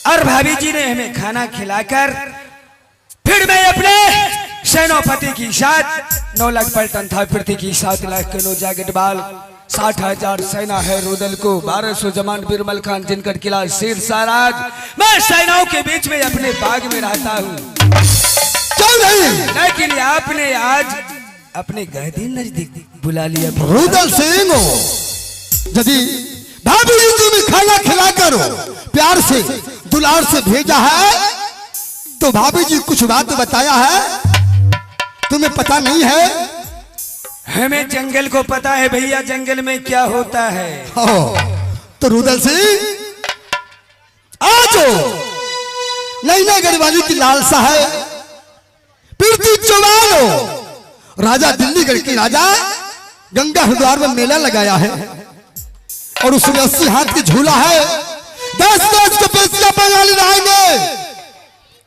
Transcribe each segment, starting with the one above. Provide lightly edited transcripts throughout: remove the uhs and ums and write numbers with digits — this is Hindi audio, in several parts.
और भाभी जी ने हमें खाना खिलाकर फिर मैं अपने सेनापति की साथ 9 लाख पलटन था पृथ्वी की 7 लाख किलो जैकेट बाल 60,000 सेना है रुदल को 1200 जमान बिरबल खान जिनकर किला शेर साराज मैं सेनाओं के बीच में अपने बाग में रहता हूँ। लेकिन आपने आज अपने गहदी नजदीक बुला लिया रुदल सिंह यदि भाभी जी तुम्हें खाना खिला करो प्यार से दुलार से भेजा है तो भाभी जी कुछ बात बताया है तुम्हें पता नहीं है? हमें जंगल को पता है भैया जंगल में क्या होता है। तो रुदल सिंह आज नैना गढ़वाली की लालसा है पृथ्वी चौहान हो राजा दिल्लीगढ़ के राजा गंगा हरिद्वार में मेला लगाया है और उसमें 80 हाथ की झूला है 10 को पेशिया बंगाली रहेंगे।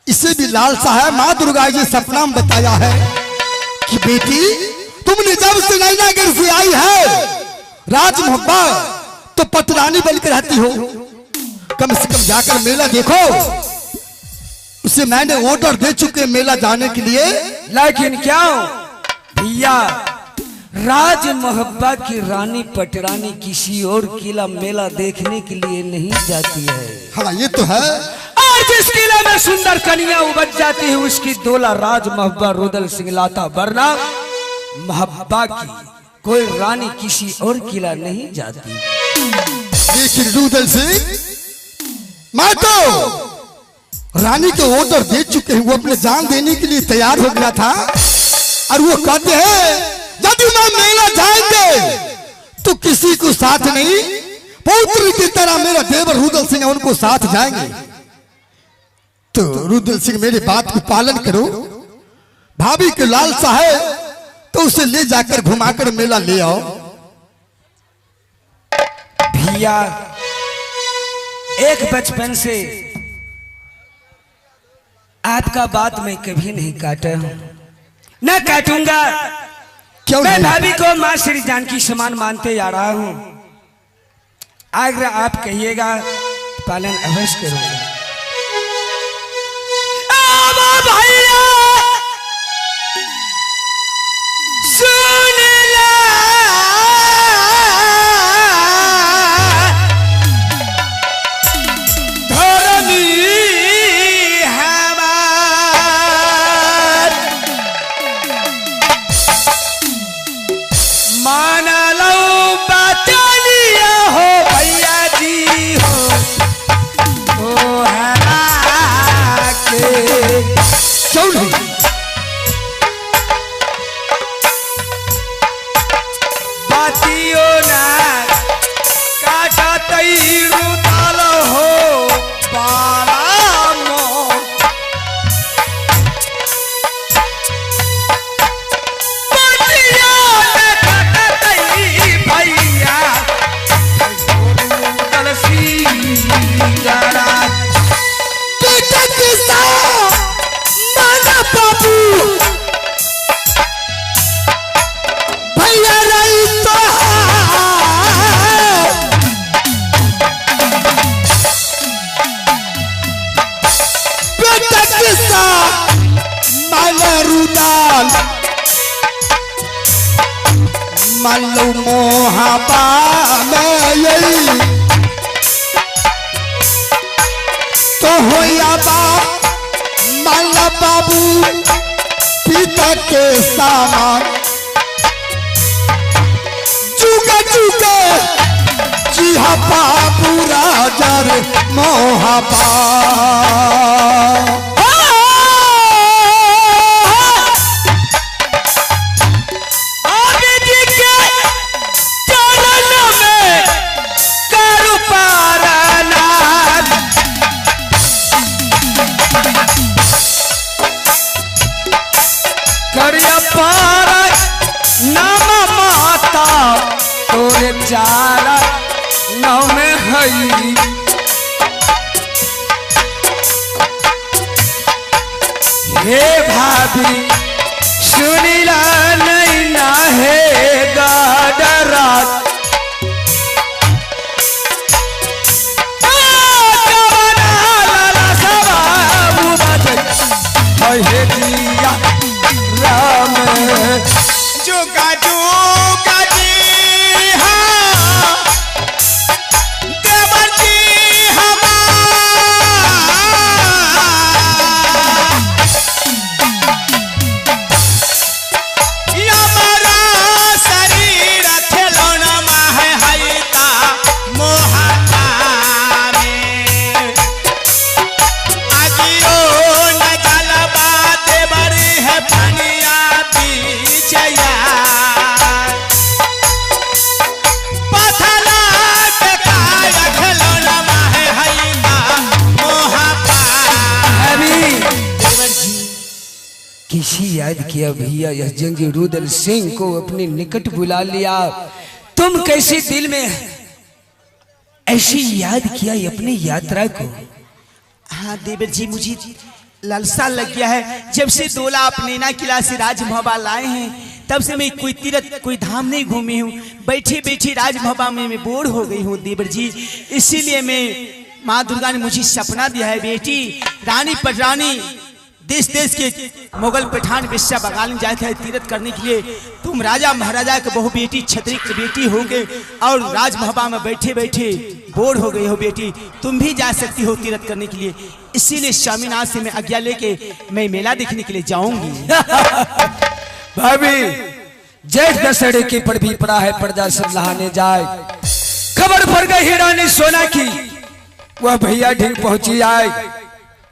इसे भी लालसा है माँ दुर्गा जी सपना में बताया है कि बेटी तुमने जब से नैनागढ़ से आई है राज मोहब्बत तो पटरानी बनकर रहती हो कम से कम जाकर मेला देखो। उसे मैंने ऑर्डर दे चुके मेला जाने के लिए। लेकिन क्या भैया राज मोहब्बा की रानी पटरानी किसी और किला मेला देखने के लिए नहीं जाती है। हाँ ये तो है। और जिस किला में सुंदर कन्या उपज जाती है उसकी डोला राज मोहब्बा रुदल सिंह लाता वरना मोहब्बा की कोई रानी किसी और किला नहीं जाती। लेकिन रुदल सिंह मैं तो रानी को ऑर्डर दे चुके हैं वो अपने जान देने के लिए तैयार हो गया था और वो कहते हैं यदि मैं मेला जाएंगे तो किसी को साथ नहीं पौत्री की तरह मेरा देवर रुदल सिंह उनको साथ जाएंगे। तो रुदल सिंह मेरी बात को पालन करो भाभी के लालसा है तो उसे ले जाकर घुमाकर मेला ले आओ। भैया एक बचपन से आपका बात मैं कभी नहीं काटा हूं न काटूंगा। क्यों मैं भाभी को मां श्री जानकी समान मानते आ रहा हूं। अगर आप कहिएगा पालन अवश्य करूंगा। भैया सुन ला धर्मी मान लो बतलिया हो भैया जी हो के बातियों ना काटा तैरू ताल हो बाला मो बातियों ना काटा तई भैया तुलसी गरा बेटा किसा माना बाबू भैया रही तो बेटा किसा माना रुदाल मान लो मोहब्बा में यही तो हो या बाप माला बाबू पिता के सामान चुका चुका जी हा बाबू राजा रे मोहब्बा चारा नाव में हई हे भाभी सुनीला नहीं ना है गाडरात हे जिया राम जुगा जुगा जी हाँ देवर जी हमारा शरीर खिलौना है हईता मोहता में आगियो न जलवा देवरी है पनिया बीचया पथला के काया खिलौना है हईता मोहता अभी देवर जी किसी याद किया भैया यह जंगी रुदल सिंह को अपने निकट बुला लिया। तुम कैसे दिल में ऐसी याद किया अपनी यात्रा को? हाँ देवर जी मुझे लालसा लग गया है। जब से दोला आप नैना किला से राजमहबा लाए हैं तब से मैं कोई तीर्थ कोई धाम नहीं घूमी हूँ। बैठी बैठी राजमहबा में मैं बोर हो गई हूँ देवर जी। इसीलिए मैं माँ दुर्गा ने मुझे सपना दिया है बेटी रानी पटरानी देश देश के मुगल पठान विश्व बंगाल जाते हैं तीर्थ करने के लिए। तुम राजा महाराजा के बहु बेटी छतरी की बेटी होगे और राजमहबा में बैठे बैठे बोर हो गई हो बेटी। तुम भी जा सकती हो तीर्थ करने के लिए। इसीलिए स्वामीनाथ से मैं आज्ञा लेके मैं मेला देखने के लिए जाऊंगी। भाभी जेठ दशहरे की पर भी पड़ा है प्रजा सब नहाने जाए। खबर पड़ गई रानी सोना की वह भैया ढील पहुंची आए।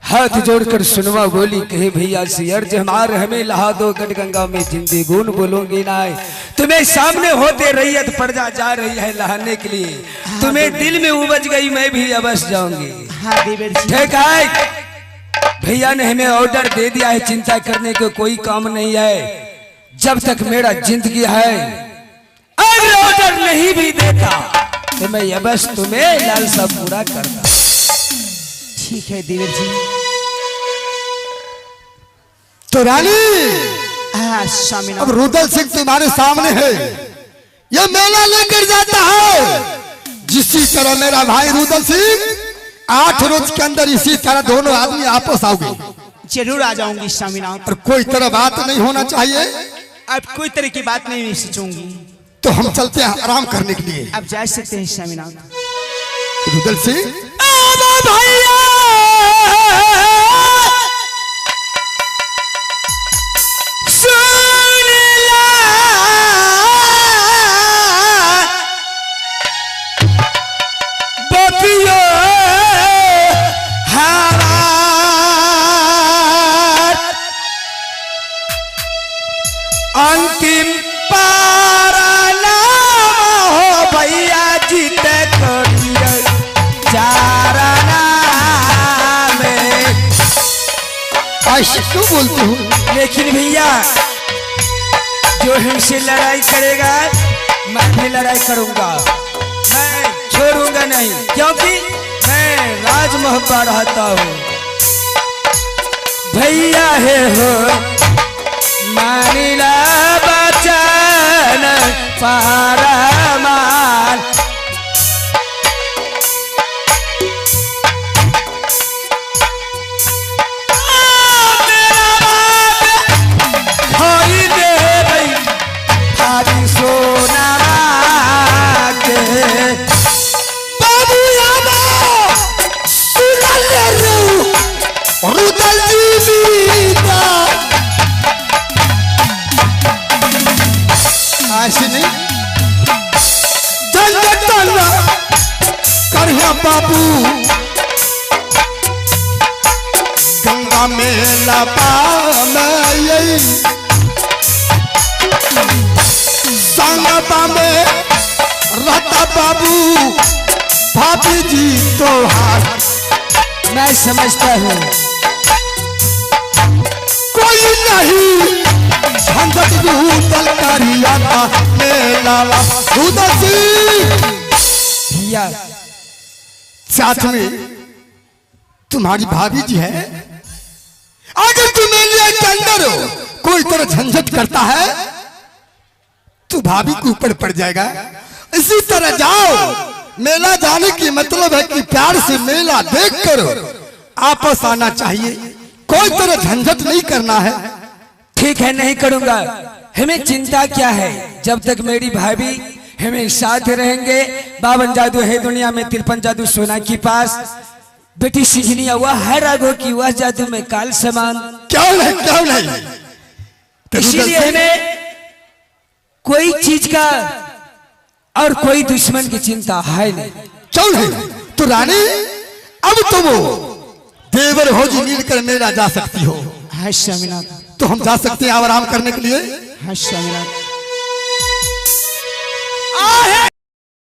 हाथ जोड़कर सुनवा बोली कहे भैया से अर्ज हमारे हमें लहा दो गढ़गंगा में जिंदगी गुण बोलूंगी ना। तुम्हें सामने होते रैयत प्रजा जा रही है नहाने के लिए। तुम्हें दिल में उबज गई मैं भी अवश्य जाऊंगी। हाँ देवर जी ठीक है भैया ने हमें ऑर्डर दे दिया है चिंता करने को कोई काम नहीं है। जब तक मेरा जिंदगी है अगर ऑर्डर नहीं भी देता तो मैं अवश्य तुम्हें लालसा पूरा करता। ठीक है देवर जी। तो रानी हाँ स्वामीनाथ अब रुदल सिंह तुम्हारे सामने है। यह मेला लेकर जाता है जिसी तरह मेरा भाई रुदल सिंह 8 रोज के अंदर इसी तरह दोनों आदमी आपस आओगे। जरूर आ जाऊंगी स्वामीनाथ। और कोई तरह बात नहीं होना चाहिए। अब कोई तरह की बात नहीं सोचूंगी। तो हम चलते हैं आराम करने के लिए। अब जा सकते हैं स्वामीनाथ। रुदल सिंह भैया सुन ला बतियो हमार अंतिम पाराना हो भैया जीते करिए चाराना में। ऐसे क्यों बोलते हो? लेकिन भैया जो हमसे लड़ाई करेगा मैं भी लड़ाई करूंगा। मैं छोड़ूंगा नहीं क्योंकि मैं राजमहबा रहता हूँ। भैया है हो मानिला बचन पारामान बाबू गंगा में लपा में संगता में रहता बाबू भाभी जी तो हाथ मैं समझता हूँ कोई नहीं झंझट रूदल करियाता मेला उदासी भैया साथ में तुम्हारी भाभी जी है। अगर तुम्हें लिए के अंदर कोई तरह झंझट करता है तो भाभी के ऊपर पड़ जाएगा। इसी तरह जाओ। मेला जाने की मतलब है कि प्यार से मेला देखकर आपस आना चाहिए। कोई कोई तरह झंझट नहीं करना है। ठीक है, नहीं करूंगा। हमें चिंता क्या है, जब तक मेरी भाभी हमें साथ रहेंगे। 52 जादू है दुनिया में, 53 जादू सोना के पास। बेटी सिजनी हुआ हर रागों की वह जादू में काल समान। क्यों नहीं इसीलिए हमें कोई चीज का और कोई दुश्मन की चिंता है नहीं। क्यों नहीं? तो रानी अब तुम देवर हो जी नील कर मेरा जा सकती हो। हाँ स्वामीनाथ। तो हम जा सकते हैं आराम करने के लिए। हाँ स्वामीनाथ।